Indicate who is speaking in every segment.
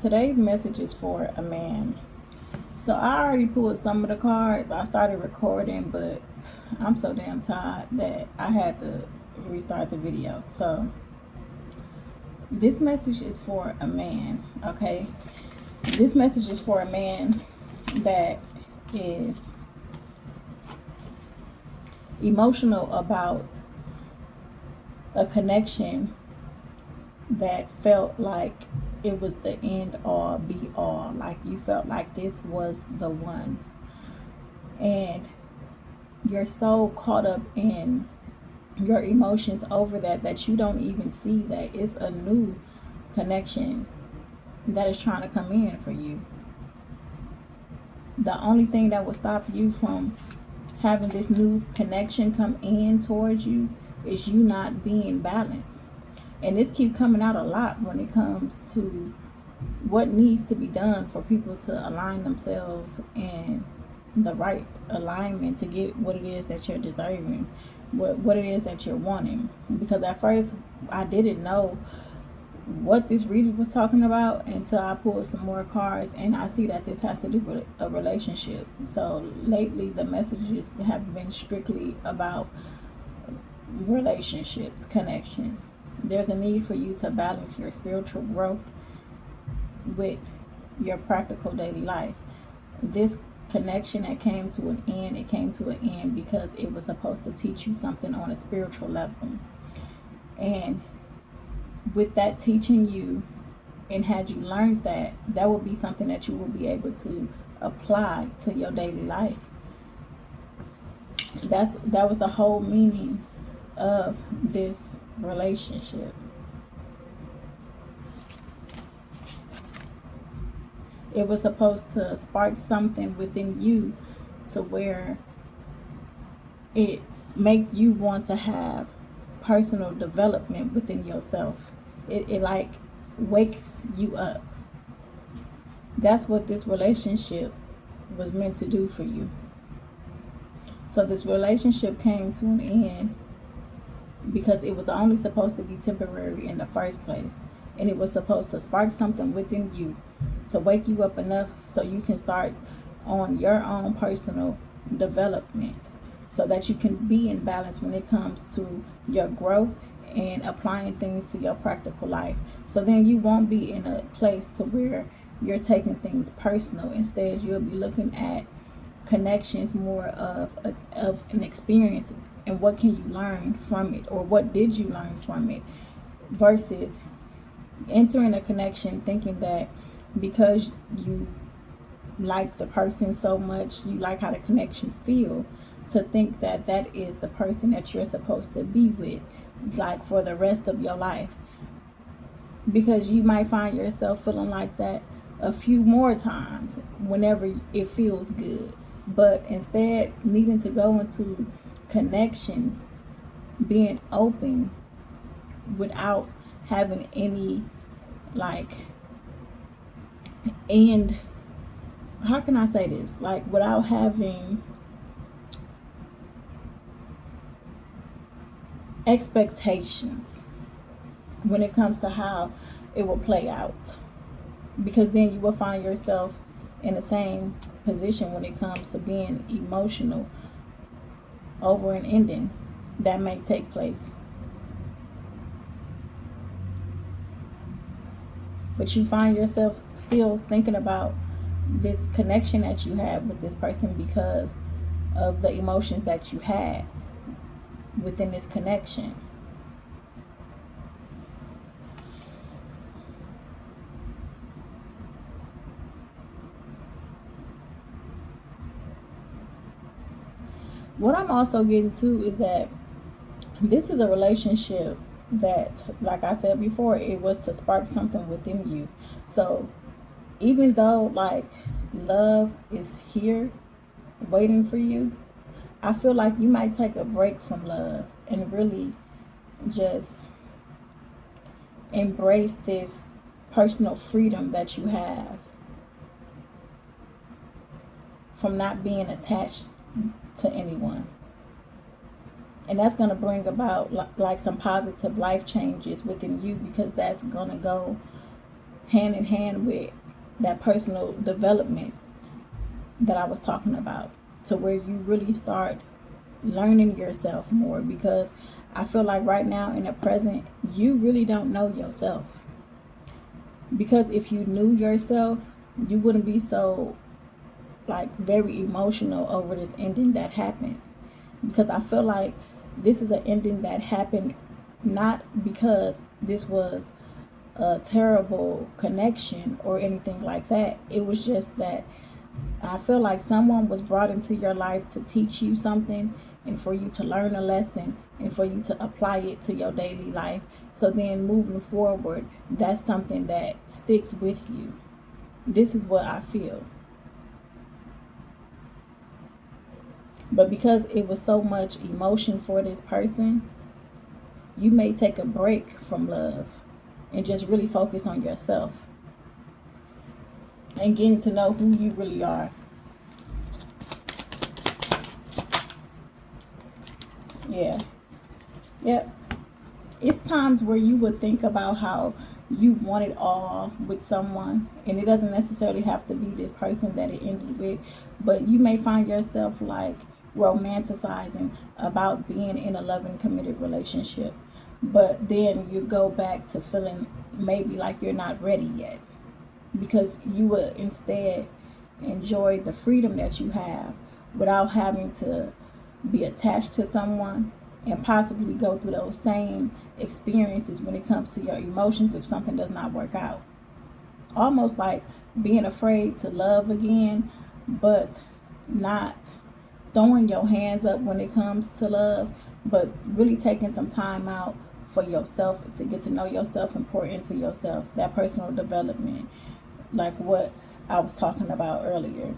Speaker 1: Today's message is for a man. So I already pulled some of the cards. I started recording, but I'm so damn tired that I had to restart the video. So this message is for a man, okay? This message is for a man that is emotional about a connection that felt like it was the end all be all. Like you felt like this was the one. And you're so caught up in your emotions over that you don't even see that it's a new connection that is trying to come in for you. The only thing that will stop you from having this new connection come in towards you is you not being balanced. And this keep coming out a lot when it comes to what needs to be done for people to align themselves in the right alignment to get what it is that you're deserving, what it is that you're wanting. Because at first I didn't know what this reading was talking about until I pulled some more cards, and I see that this has to do with a relationship. So lately the messages have been strictly about relationships, connections. There's a need for you to balance your spiritual growth with your practical daily life. This connection that came to an end, it came to an end because it was supposed to teach you something on a spiritual level. And with that teaching you, and had you learned that, that will be something that you will be able to apply to your daily life. That was the whole meaning of this relationship. It was supposed to spark something within you to where it make you want to have personal development within yourself. It like wakes you up. That's what this relationship was meant to do for you. So this relationship came to an end because it was only supposed to be temporary in the first place. And it was supposed to spark something within you to wake you up enough so you can start on your own personal development, so that you can be in balance when it comes to your growth and applying things to your practical life. So then you won't be in a place to where you're taking things personal. Instead, you'll be looking at connections more of an experience, and what can you learn from it, or what did you learn from it, versus entering a connection thinking that because you like the person so much, you like how the connection feel, to think that that is the person that you're supposed to be with, like for the rest of your life. Because you might find yourself feeling like that a few more times whenever it feels good. But instead, needing to go into connections, being open without having any, like, and how can I say this? Like, without having expectations when it comes to how it will play out. Because then you will find yourself in the same position when it comes to being emotional over an ending that may take place. But you find yourself still thinking about this connection that you had with this person because of the emotions that you had within this connection. What I'm also getting to is that this is a relationship that, like I said before, it was to spark something within you. So even though, like, love is here waiting for you, I feel like you might take a break from love and really just embrace this personal freedom that you have from not being attached to anyone. And that's going to bring about like some positive life changes within you, because that's going to go hand in hand with that personal development that I was talking about, to where you really start learning yourself more. Because I feel like right now in the present, you really don't know yourself. Because if you knew yourself, you wouldn't be so like very emotional over this ending that happened. Because I feel like this is an ending that happened not because this was a terrible connection or anything like that. It was just that I feel like someone was brought into your life to teach you something, and for you to learn a lesson, and for you to apply it to your daily life. So then moving forward, that's something that sticks with you. This is what I feel. But because it was so much emotion for this person, you may take a break from love and just really focus on yourself and getting to know who you really are. Yeah. Yep. It's times where you would think about how you want it all with someone, and it doesn't necessarily have to be this person that it ended with, but you may find yourself like romanticizing about being in a loving, committed relationship, but then you go back to feeling maybe like you're not ready yet, because you would instead enjoy the freedom that you have without having to be attached to someone and possibly go through those same experiences when it comes to your emotions if something does not work out. Almost like being afraid to love again, but not throwing your hands up when it comes to love, but really taking some time out for yourself to get to know yourself and pour into yourself. That personal development, like what I was talking about earlier.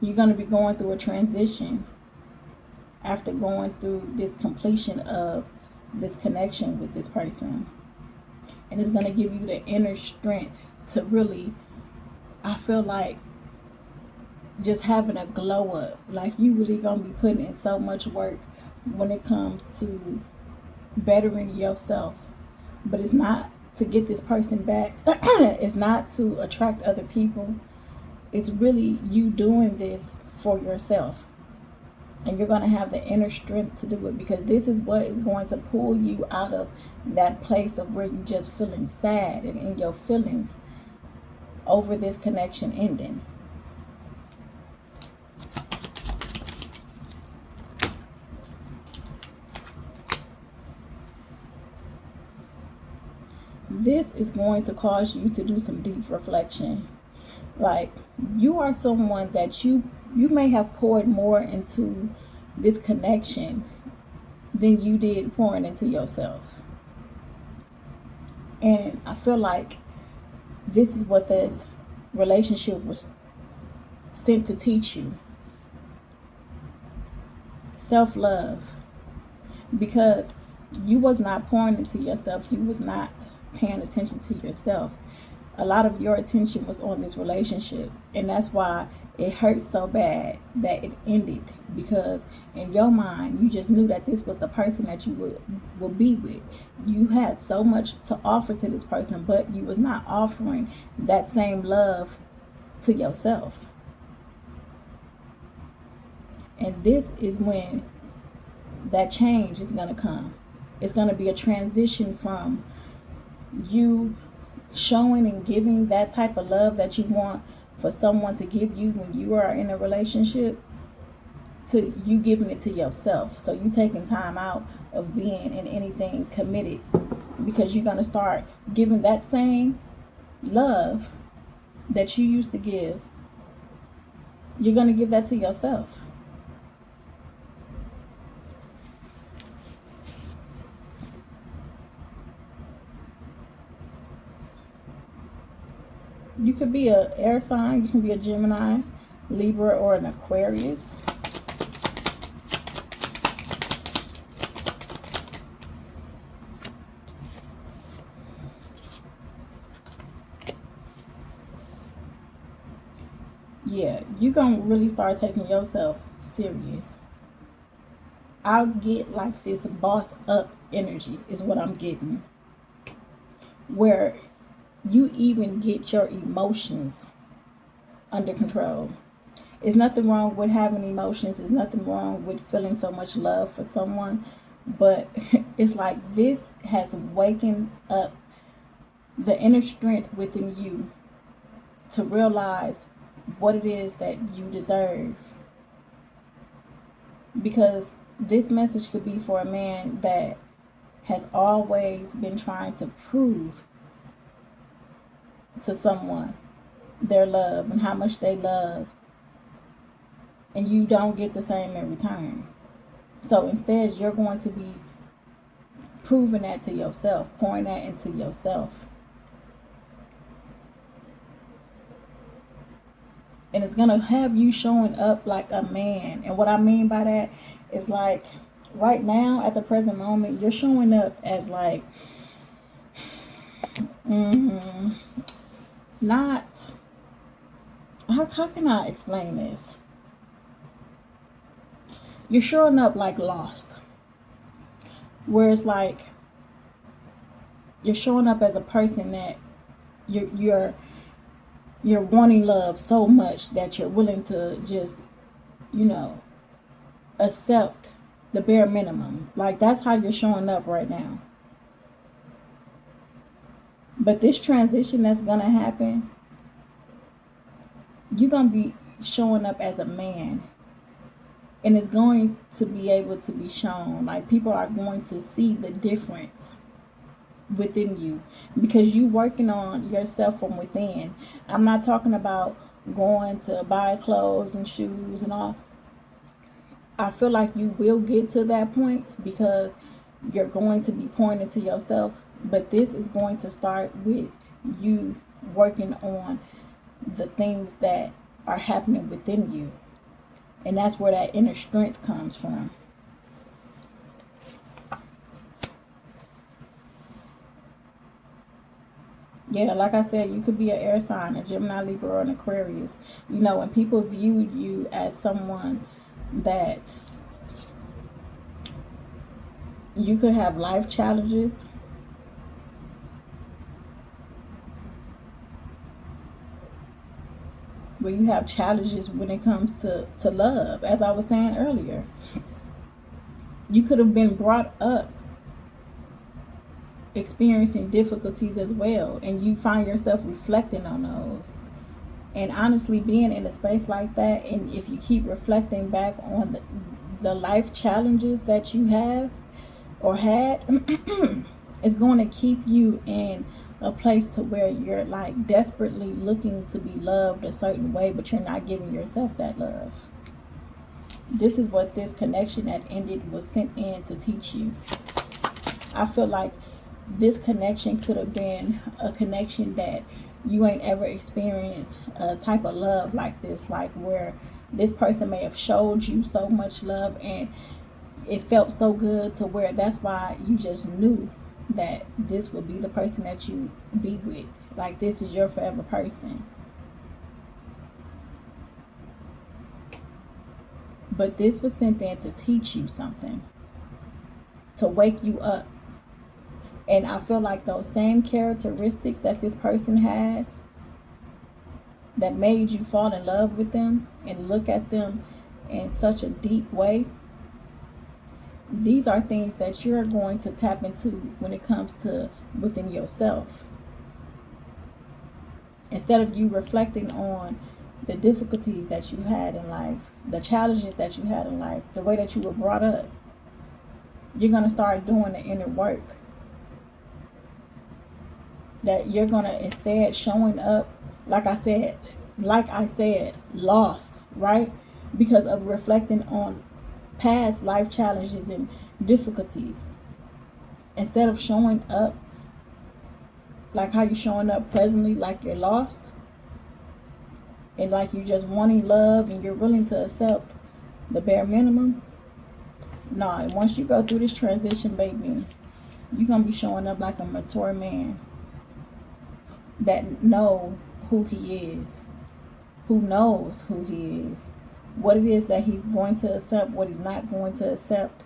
Speaker 1: You're going to be going through a transition after going through this completion of this connection with this person. And it's going to give you the inner strength to really, I feel like, just having a glow up. Like you really going to be putting in so much work when it comes to bettering yourself. But it's not to get this person back. It's not to attract other people. It's really you doing this for yourself. And you're going to have the inner strength to do it, because this is what is going to pull you out of that place of where you're just feeling sad and in your feelings over this connection ending. This is going to cause you to do some deep reflection. Like you are someone that you may have poured more into this connection than you did pouring into yourself. And I feel like this is what this relationship was sent to teach you. Self-love. Because you was not pouring into yourself. You was not paying attention to yourself. A lot of your attention was on this relationship, and that's why it hurts so bad that it ended, because in your mind you just knew that this was the person that you would be with. You had so much to offer to this person, but you was not offering that same love to yourself. And this is when that change is going to come. It's going to be a transition from you showing and giving that type of love that you want for someone to give you when you are in a relationship, to you giving it to yourself. So you taking time out of being in anything committed, because you're going to start giving that same love that you used to give. You're going to give that to yourself. You could be a air sign, you can be a Gemini, Libra, or an Aquarius. Yeah, you're going to really start taking yourself serious. I'll get like this boss up energy is what I'm getting, where you even get your emotions under control. There's nothing wrong with having emotions. There's nothing wrong with feeling so much love for someone. But it's like this has wakened up the inner strength within you to realize what it is that you deserve. Because this message could be for a man that has always been trying to prove to someone their love and how much they love, and you don't get the same in return. So instead, you're going to be proving that to yourself, pouring that into yourself. And it's going to have you showing up like a man. And what I mean by that is like right now, at the present moment, you're showing up as like, not, how can I explain this? You're showing up like lost. Where it's like, you're showing up as a person that you're wanting love so much that you're willing to just, accept the bare minimum. Like that's how you're showing up right now. But this transition that's gonna happen, you're gonna be showing up as a man. And it's going to be able to be shown. Like people are going to see the difference within you because you working on yourself from within. I'm not talking about going to buy clothes and shoes and all. I feel like you will get to that point because you're going to be pouring into yourself. But this is going to start with you working on the things that are happening within you. And that's where that inner strength comes from. Yeah, like I said, you could be an air sign, a Gemini, Libra, or an Aquarius. When people view you as someone that you could have life challenges, where you have challenges when it comes to love. As I was saying earlier, you could have been brought up experiencing difficulties as well, and you find yourself reflecting on those. And honestly, being in a space like that, and if you keep reflecting back on the life challenges that you have or had, it's going to keep you in a place to where you're like desperately looking to be loved a certain way, but you're not giving yourself that love. This is what this connection that ended was sent in to teach you. I feel like this connection could have been a connection that you ain't ever experienced a type of love like this, like where this person may have showed you so much love and it felt so good to where that's why you just knew that this would be the person that you be with. Like this is your forever person. But this was sent in to teach you something, to wake you up. And I feel like those same characteristics that this person has that made you fall in love with them and look at them in such a deep way, these are things that you're going to tap into when it comes to within yourself. Instead of you reflecting on the difficulties that you had in life, the challenges that you had in life, the way that you were brought up, you're going to start doing the inner work. That you're going to instead showing up, like I said, lost, right? Because of reflecting on past life challenges and difficulties. Instead of showing up like how you're showing up presently, like you're lost and like you're just wanting love and you're willing to accept the bare minimum. Nah, once you go through this transition, baby, you're going to be showing up like a mature man that know who he is, who knows who he is, what it is that he's going to accept, what he's not going to accept.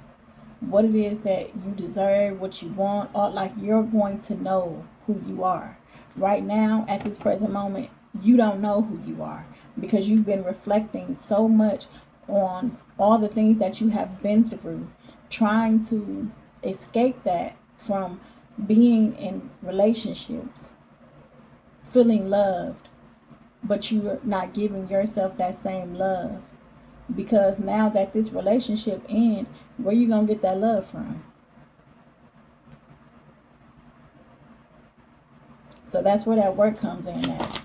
Speaker 1: what it is that you deserve, what you want, or like you're going to know who you are. Right now, at this present moment, you don't know who you are because you've been reflecting so much on all the things that you have been through, trying to escape that from being in relationships, feeling loved, but you're not giving yourself that same love. Because now that this relationship ends, where you gonna get that love from? So that's where that work comes in at.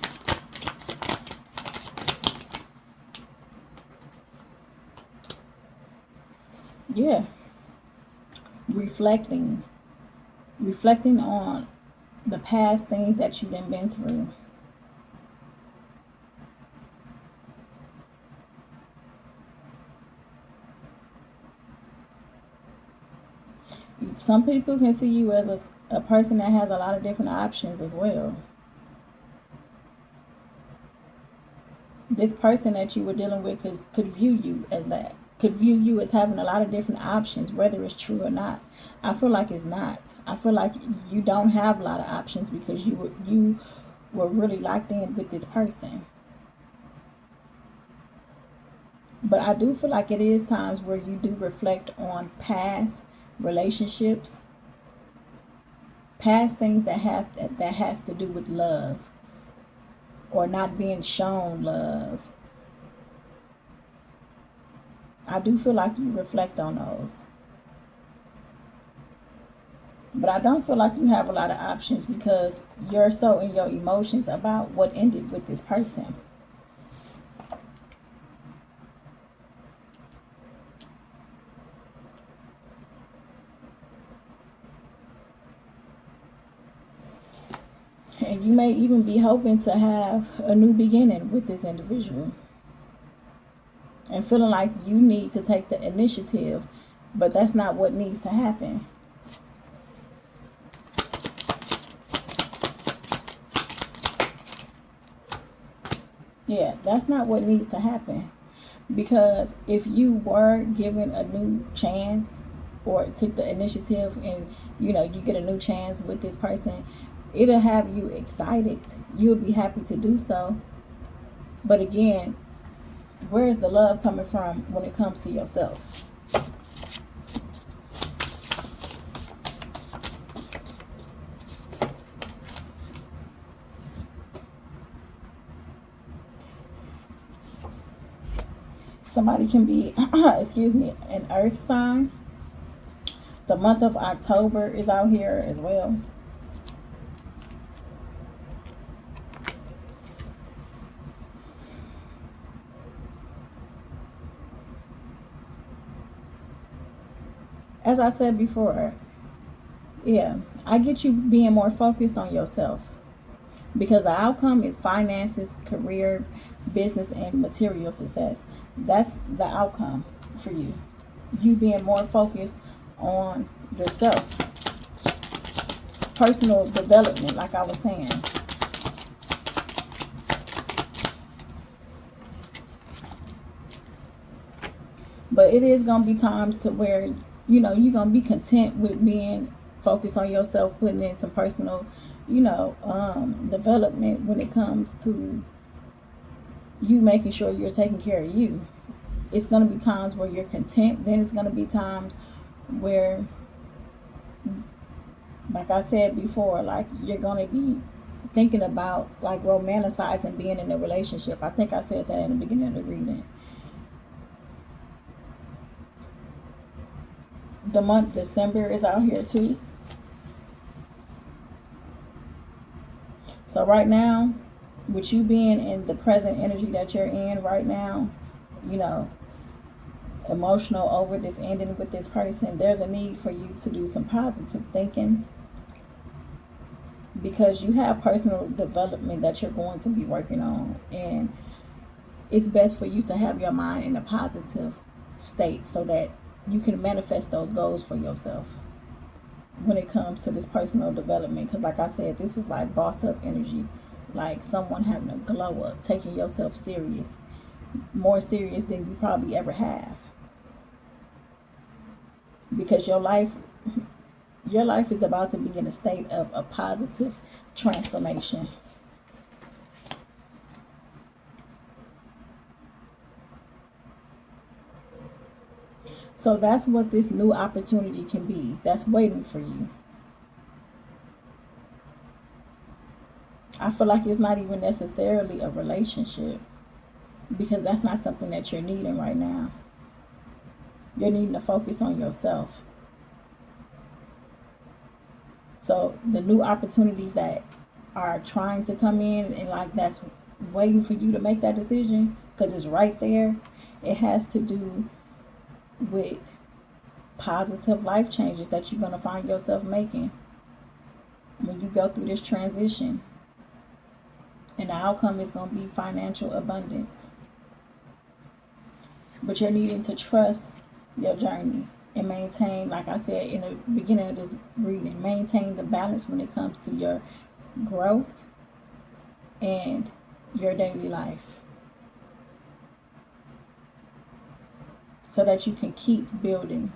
Speaker 1: Yeah. Reflecting. Reflecting on the past things that you've been through. Some people can see you as a person that has a lot of different options as well. This person that you were dealing with could view you as that, could view you as having a lot of different options, whether it's true or not. I feel like it's not. I feel like you don't have a lot of options because you were really locked in with this person. But I do feel like it is times where you do reflect on past relationships, past things that has to do with love or not being shown love. I do feel like you reflect on those. But I don't feel like you have a lot of options because you're so in your emotions about what ended with this person. And you may even be hoping to have a new beginning with this individual and feeling like you need to take the initiative, but that's not what needs to happen. Yeah, that's not what needs to happen. Because if you were given a new chance or took the initiative and you get a new chance with this person, it'll have you excited. You'll be happy to do so. But again, where is the love coming from when it comes to yourself? Somebody can be, excuse me, an earth sign. The month of October is out here as well. As I said before, yeah, I get you being more focused on yourself because the outcome is finances, career, business, and material success. That's the outcome for you. You being more focused on yourself, personal development, like I was saying. But it is gonna be times to where you're gonna be content with being focused on yourself, putting in some personal, development when it comes to you making sure you're taking care of you. It's gonna be times where you're content. Then it's gonna be times where, like I said before, like you're gonna be thinking about like romanticizing being in a relationship. I think I said that in the beginning of the reading. The month December is out here too. So right now, with you being in the present energy that you're in right now, you know, emotional over this ending with this person, there's a need for you to do some positive thinking because you have personal development that you're going to be working on, and it's best for you to have your mind in a positive state so that you can manifest those goals for yourself when it comes to this personal development. Because like I said, this is like boss up energy, like someone having a glow up, taking yourself serious, more serious than you probably ever have. because your life is about to be in a state of a positive transformation. So that's what this new opportunity can be that's waiting for you. I feel like it's not even necessarily a relationship, because that's not something that you're needing right now. You're needing to focus on yourself. So the new opportunities that are trying to come in, and like that's waiting for you to make that decision because it's right there, it has to do with positive life changes that you're going to find yourself making when you go through this transition. And the outcome is going to be financial abundance. But you're needing to trust your journey and maintain, like I said in the beginning of this reading, maintain the balance when it comes to your growth and your daily life, so that you can keep building